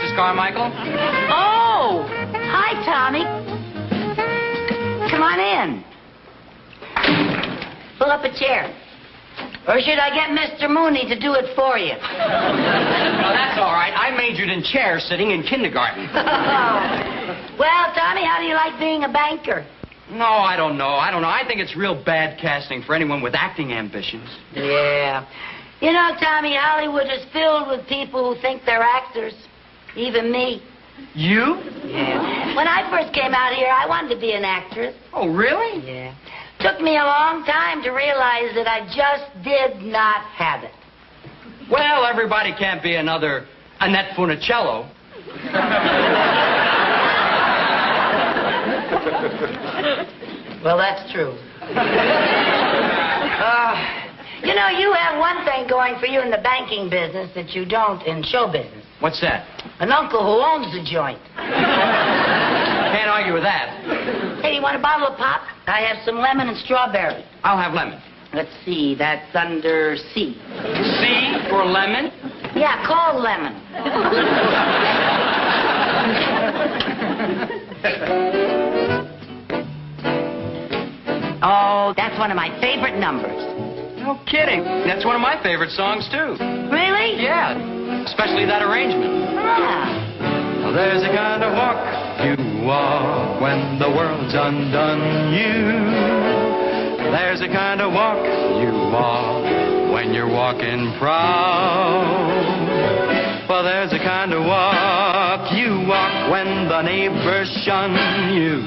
Mrs. Carmichael. Oh! Hi, Tommy. Come on in. Pull up a chair. Or should I get Mr. Mooney to do it for you? No, that's all right. I majored in chair sitting in kindergarten. Well, Tommy, how do you like being a banker? No, I don't know. I think it's real bad casting for anyone with acting ambitions. Yeah. You know, Tommy, Hollywood is filled with people who think they're actors. Even me. You? Yeah. When I first came out here, I wanted to be an actress. Oh, really? Yeah. Took me a long time to realize that I just did not have it. Well, everybody can't be another Annette Funicello. Well, that's true. You know, you have one thing going for you in the banking business that you don't in show business. What's that? An uncle who owns the joint. Can't argue with that. Hey, you want a bottle of pop? I have some lemon and strawberry. I'll have lemon. Let's see, that's under C. C for lemon? Yeah, call lemon. Oh, that's one of my favorite numbers. No kidding. That's one of my favorite songs, too. Really? Yeah, especially that arrangement. Ah. Well, there's a kind of walk you walk when the world's undone you. There's a kind of walk you walk when you're walking proud. Well, there's a kind of walk you walk when the neighbors shun you.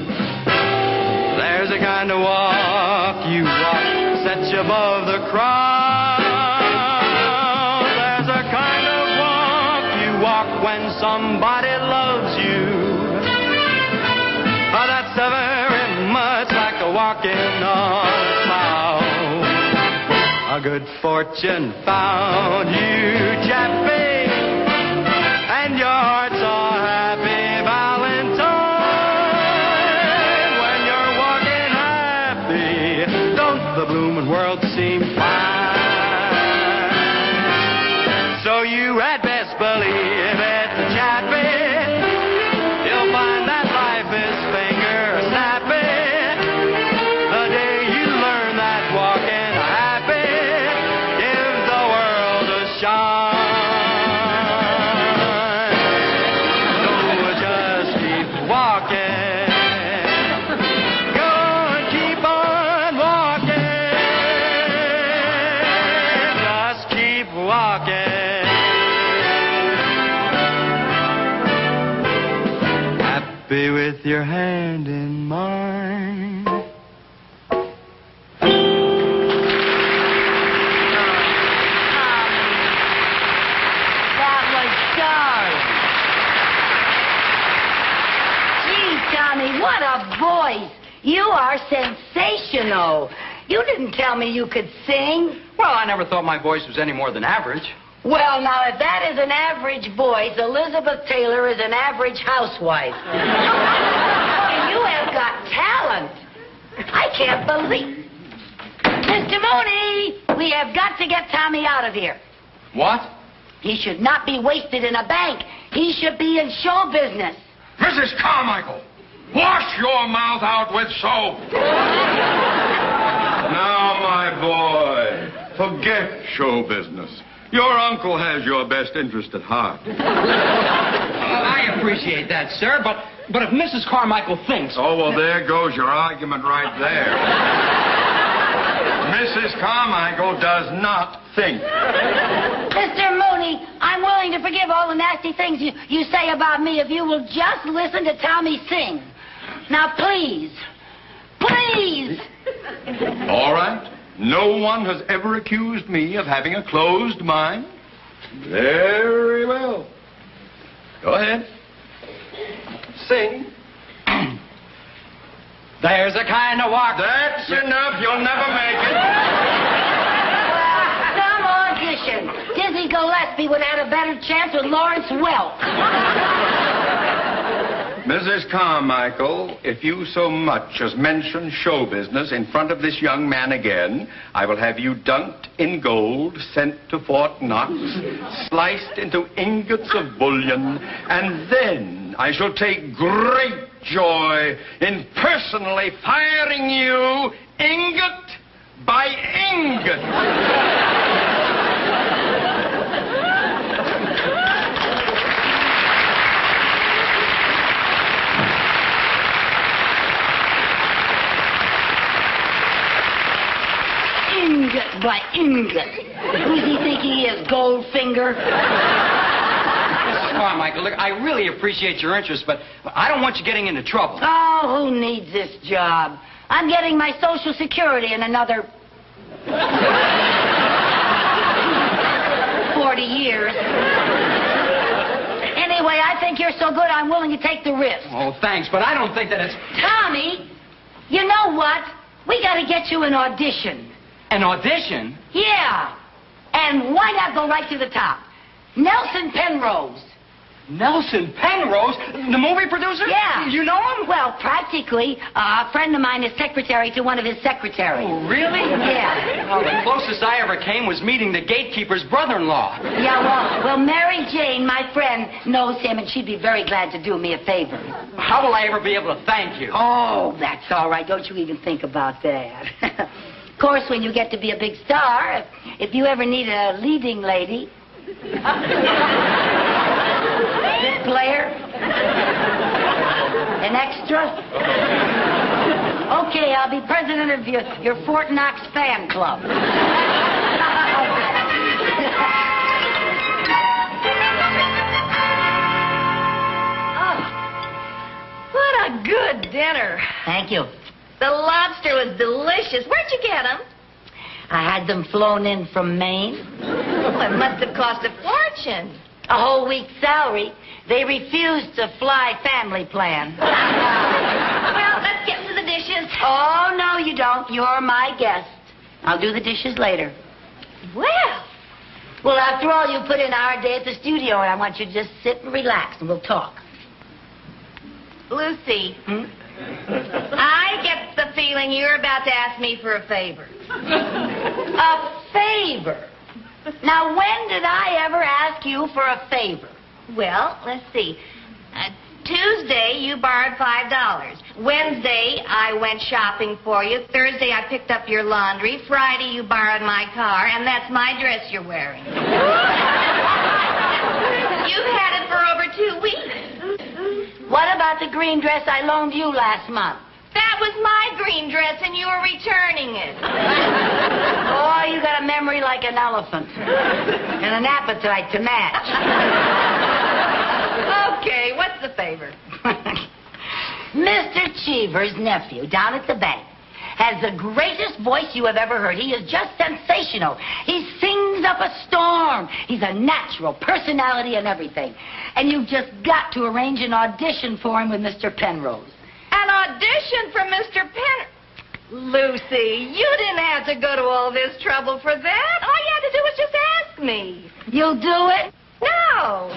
There's a kind of walk you walk sets you above the crowd. There's a kind of walk you walk when somebody loves you. Oh, that's very much like a walking on a cloud. A good fortune found you, Chappie, and your heart's a happy Valentine. When you're walking happy, don't the blooming world seem fine? So you had best believe it, Chappie. You'll find that life is finger snappy. The day you learn that walking happy gives the world a shine. So just keep walking. Go and keep on walking. Just keep walking. Happy with your hand in mine. That was darling. Gee, Tommy, what a voice. You are sensational. You didn't tell me you could sing. Well, I never thought my voice was any more than average. Well, now, if that is an average voice, Elizabeth Taylor is an average housewife. Boy, you have got talent. I can't believe. Mr. Mooney, we have got to get Tommy out of here. What? He should not be wasted in a bank. He should be in show business. Mrs. Carmichael, wash your mouth out with soap. Now, my boy, forget show business. Your uncle has your best interest at heart. I appreciate that, sir, but if Mrs. Carmichael thinks... Oh, well, there goes your argument right there. Mrs. Carmichael does not think. Mr. Mooney, I'm willing to forgive all the nasty things you say about me if you will just listen to Tommy sing. Now, please. Please. All right. No one has ever accused me of having a closed mind. Very well. Go ahead. Sing. There's a kind of walk... That's enough. You'll never make it. Some audition. Dizzy Gillespie would have had a better chance with Lawrence Welk. Mrs. Carmichael, if you so much as mention show business in front of this young man again, I will have you dunked in gold, sent to Fort Knox, sliced into ingots of bullion, and then I shall take great joy in personally firing you ingot by ingot. Ingot by ingot. Who's he think he is, Goldfinger? Mrs. Carmichael, look, I really appreciate your interest, but I don't want you getting into trouble. Oh, who needs this job? I'm getting my Social Security in another 40 years. Anyway, I think you're so good, I'm willing to take the risk. Oh, thanks, but I don't think that it's... Tommy, you know what? We got to get you an audition. An audition? Yeah. And why not go right to the top? Nelson Penrose. Nelson Penrose? The movie producer? Yeah. You know him? Well, practically. A friend of mine is secretary to one of his secretaries. Oh, really? Yeah. Oh, the closest I ever came was meeting the gatekeeper's brother-in-law. Yeah, well, Mary Jane, my friend, knows him, and she'd be very glad to do me a favor. How will I ever be able to thank you? Oh, that's all right. Don't you even think about that. Of course, when you get to be a big star, if you ever need a leading lady, this player, an extra. Okay, I'll be president of your Fort Knox fan club. Oh, what a good dinner. Thank you. The lobster was delicious. Where'd you get them? I had them flown in from Maine. Oh, it must have cost a fortune. A whole week's salary. They refused to fly family plan. Well, let's get to the dishes. Oh, no, you don't. You're my guest. I'll do the dishes later. Well, after all, you put in our day at the studio, and I want you to just sit and relax, and we'll talk. Lucy, I get the feeling you're about to ask me for a favor. A favor? Now, when did I ever ask you for a favor? Well, let's see. Tuesday, you borrowed $5. Wednesday, I went shopping for you. Thursday, I picked up your laundry. Friday, you borrowed my car, and that's my dress you're wearing. You've had it for over 2 weeks. What about the green dress I loaned you last month? That was my green dress, and you were returning it. Oh, you got a memory like an elephant. And an appetite to match. Okay, what's the favor? Mr. Cheever's nephew down at the bank has the greatest voice you have ever heard. He is just sensational. He sings up a storm. He's a natural personality and everything. And you've just got to arrange an audition for him with Mr. Penrose. An audition for Mr. Lucy, you didn't have to go to all this trouble for that. All you had to do was just ask me. You'll do it? No.